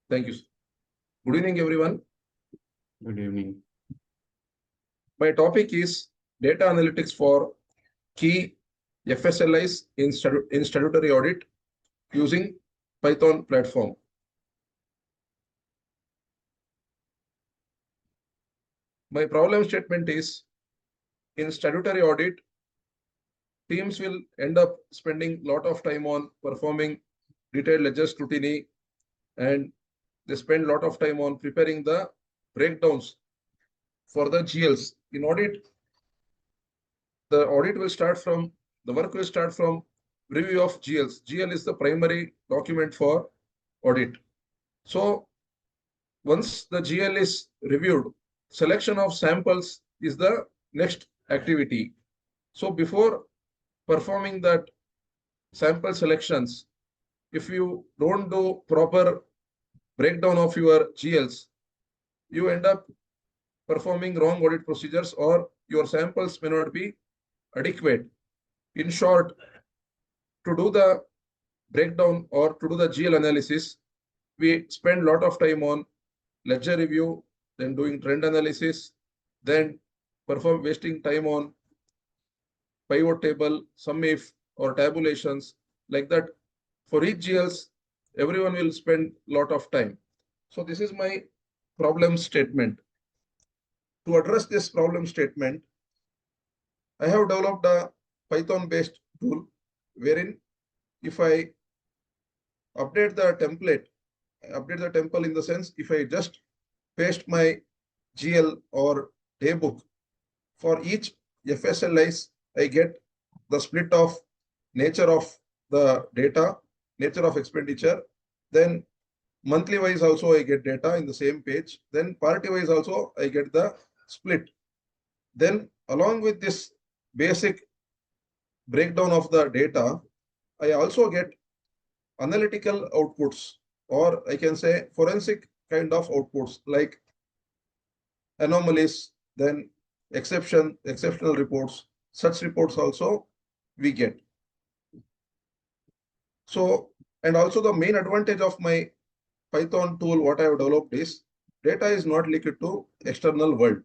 Thank you. Good evening, everyone. Good evening. My topic is data analytics for key FSLIs in statutory audit using Python platform. My problem statement is in statutory audit, teams will end up spending a lot of time on performing detailed ledger scrutiny, and they spend a lot of time on preparing the breakdowns for the GLs. In audit, the work will start from review of GLs. GL is the primary document for audit. So once the GL is reviewed, selection of samples is the next activity. So before performing that sample selections, if you don't do proper breakdown of your GLs, you end up performing wrong audit procedures or your samples may not be adequate. In short, to do the breakdown or to do the GL analysis, we spend a lot of time on ledger review, then doing trend analysis, then wasting time on pivot table, sum if, or tabulations like that. For each GLs, everyone will spend a lot of time. So this is my problem statement. To address this problem statement, I have developed a Python-based tool wherein if I update the template in the sense, if I just paste my GL or daybook for each FSLIs, I get the split of nature of the data, nature of expenditure. Then monthly wise also I get data in the same page. Then party wise also I get the split. Then along with this basic breakdown of the data, I also get analytical outputs, or I can say forensic kind of outputs like anomalies, then exceptional reports. Such reports also we get. So, and also the main advantage of my Python tool, what I have developed is data is not leaked to external world.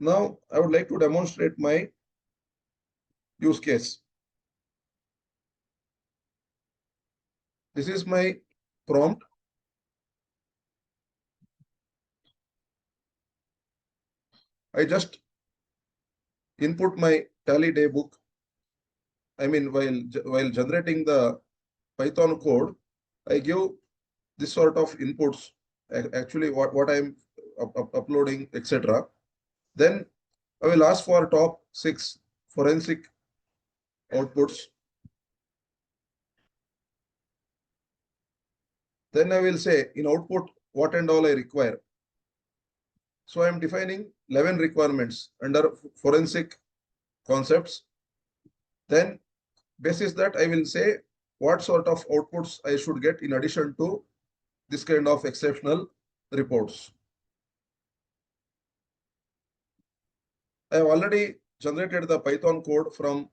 Now, I would like to demonstrate my use case. This is my prompt. I just input my tally daybook. I mean, while generating the Python code, I give this sort of inputs, actually what I'm uploading, etc. Then I will ask for top 6 forensic outputs. Then I will say in output what and all I require. So I am defining 11 requirements under forensic concepts. Then basis that I will say what sort of outputs I should get in addition to this kind of exceptional reports. I have already generated the Python code from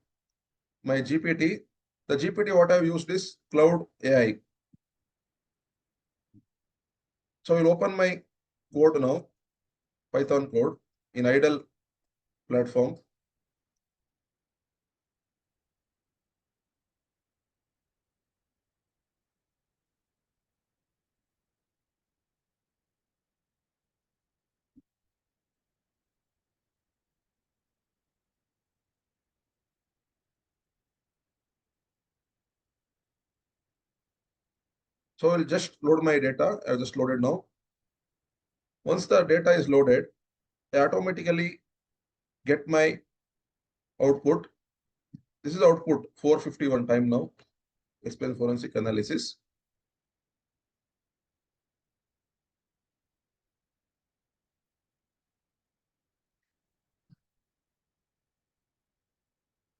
my GPT. The GPT what I have used is Cloud AI. So I will open my code now, Python code in idle platform. So I'll just load my data. I've just loaded now. Once the data is loaded, I automatically get my output. This is output 451 time now. Explain forensic analysis.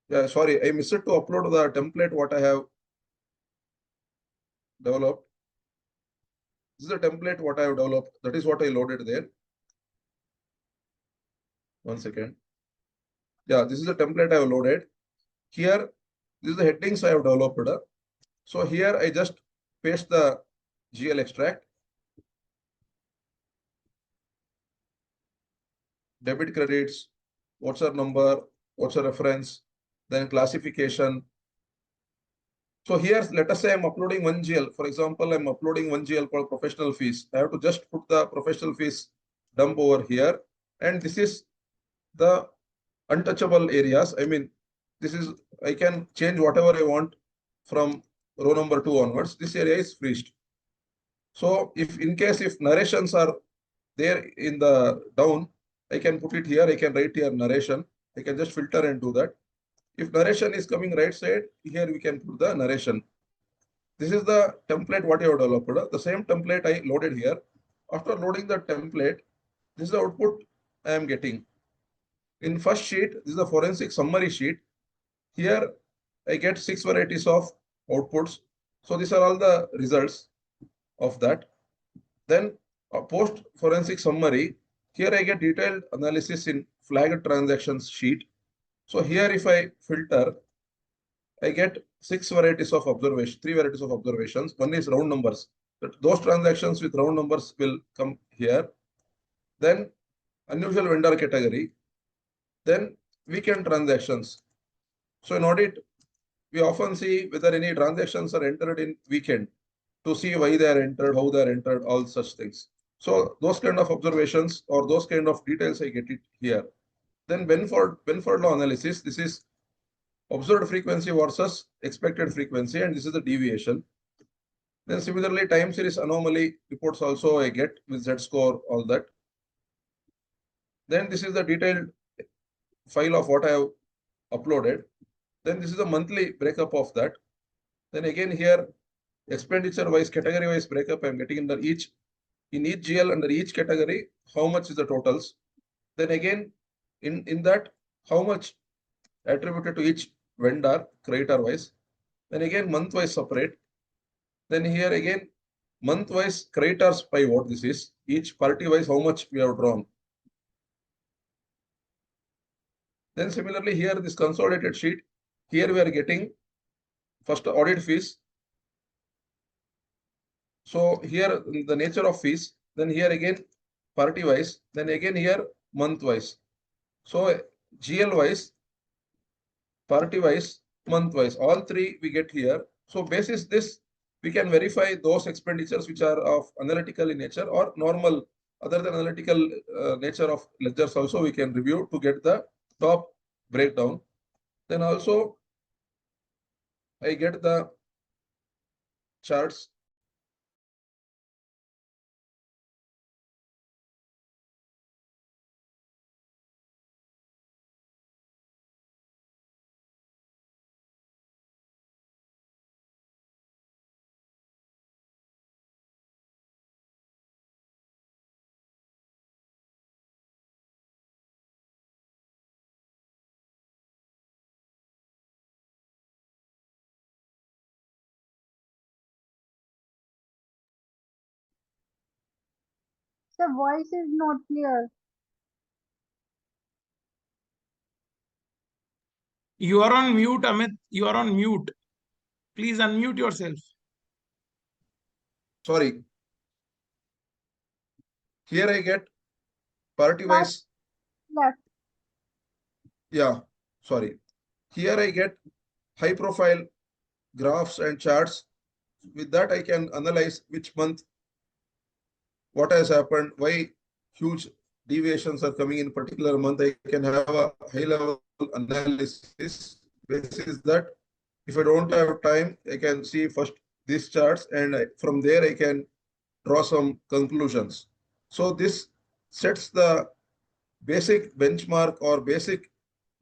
Yeah, sorry, I missed to upload the template what I have developed. This is the template what I have developed. That is what I loaded there. One second. Yeah, this is the template I have loaded. Here, this is the headings I have developed. So here I just paste the GL extract, debit credits, what's our number, what's our reference, then classification. So here, let us say I'm uploading one GL. For example, I'm uploading one GL called professional fees. I have to just put the professional fees dump over here. And this is the untouchable areas. I mean, this is, I can change whatever I want from row number 2 onwards. This area is freezed. So if in case if narrations are there in the down, I can put it here. I can write here narration. I can just filter and do that. If narration is coming right side, here we can put the narration. This is the template what I have developed. The same template I loaded here. After loading the template, this is the output I am getting. In first sheet, this is the forensic summary sheet. Here I get 6 varieties of outputs. So these are all the results of that. Then post forensic summary. Here I get detailed analysis in flagged transactions sheet. So here if I filter, I get 6 varieties of observation, 3 varieties of observations. One is round numbers. Those transactions with round numbers will come here. Then unusual vendor category. Then weekend transactions. So in audit, we often see whether any transactions are entered in weekend to see why they are entered, how they are entered, all such things. So those kind of observations or those kind of details, I get it here. Then Benford law analysis, this is observed frequency versus expected frequency, and this is the deviation. Then similarly, time series anomaly reports also I get with Z-score, all that. Then this is the detailed file of what I have uploaded. Then this is the monthly breakup of that. Then again here, expenditure wise, category wise breakup I'm getting in each GL under each category, how much is the totals. Then again, in that, how much attributed to each vendor, creditor wise. Then again, month wise separate. Then here again, month wise creditors by what this is, each party wise, how much we have drawn. Then similarly here, this consolidated sheet, here we are getting first audit fees. So here the nature of fees, then here again party wise, then again here month wise. So GL wise, party wise, month wise, all three we get here. So basis this, we can verify those expenditures which are of analytical in nature or normal, other than analytical nature of ledgers also we can review to get the top breakdown. Then also I get the charts. The voice is not clear. You are on mute, Amith. You are on mute. Please unmute yourself. Sorry. Here I get party Now wise. left. Yeah, sorry. Here I get high profile graphs and charts. With that, I can analyze which month, what has happened, why huge deviations are coming in particular month. I can have a high level analysis. Basis that if I don't have time, I can see first these charts and from there I can draw some conclusions. So this sets the basic benchmark or basic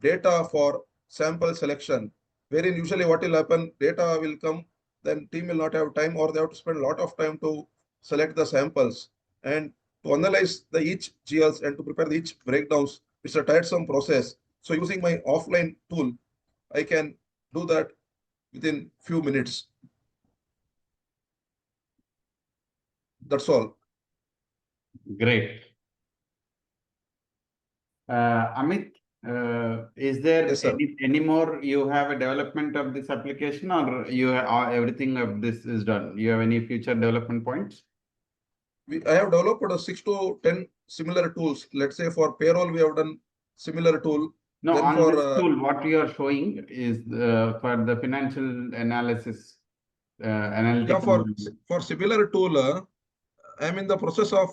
data for sample selection, wherein usually what will happen, data will come, then team will not have time or they have to spend a lot of time to select the samples and to analyze the each GLs and to prepare the each breakdowns. It's a tiresome process. So using my offline tool, I can do that within few minutes. That's all. Great. Amith, Is there Yes, sir. any more you have a development of this application, or everything of this is done? You have any future development points? I have developed 6 to 10 similar tools. Let's say for payroll, we have done similar tool. No, Then on for this tool, what you are showing is for the financial analysis, yeah, analytical. for similar tool, I am in the process of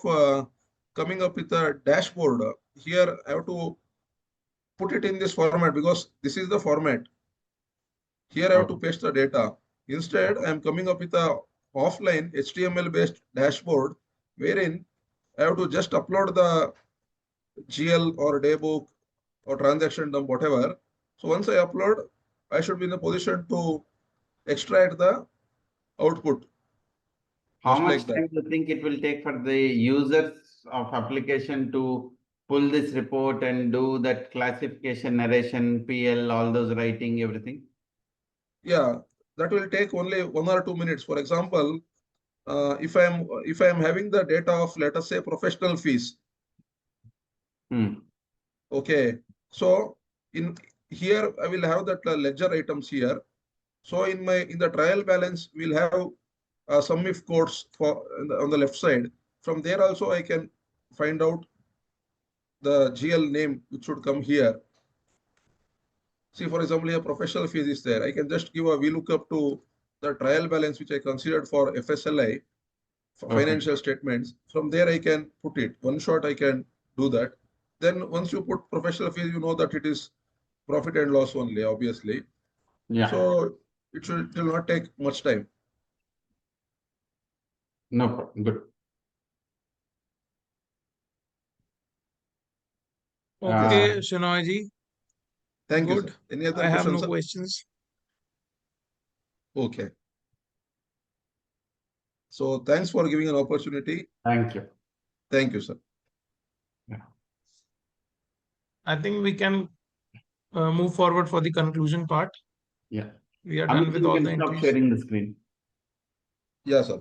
coming up with a dashboard. Here, I have to put it in this format because this is the format. Here, I have to Okay. paste the data. Instead, I am coming up with a offline HTML-based dashboard wherein I have to just upload the GL or daybook or transaction dump, whatever. So once I upload, I should be in a position to extract the output. How Just much like that. time do you think it will take for the users of application to pull this report and do that classification, narration, PL, all those writing, everything? Yeah, that will take only 1 or 2 minutes. For example, if I am having the data of, let us say, professional fees. Okay, so in here I will have that ledger items here. So in the trial balance, we'll have some if codes for on the left side. From there also I can find out the GL name which should come here. See, for example, here professional fees is there. I can just give a VLOOKUP to the trial balance which I considered for FSLI, for Okay. financial statements. From there I can put it. One shot I can do that. Then once you put professional fees, you know that it is profit and loss only, obviously. Yeah. So it will not take much time. No problem. Good. Okay, Shenoy ji. Thank you, Good. sir. Any other I have questions, no sir? questions. Okay. So thanks for giving an opportunity. Thank you. Thank you, sir. I think we can move forward for the conclusion part. Yeah. We are Amit, done with you all can the stop entries. sharing the screen. Yeah, sir.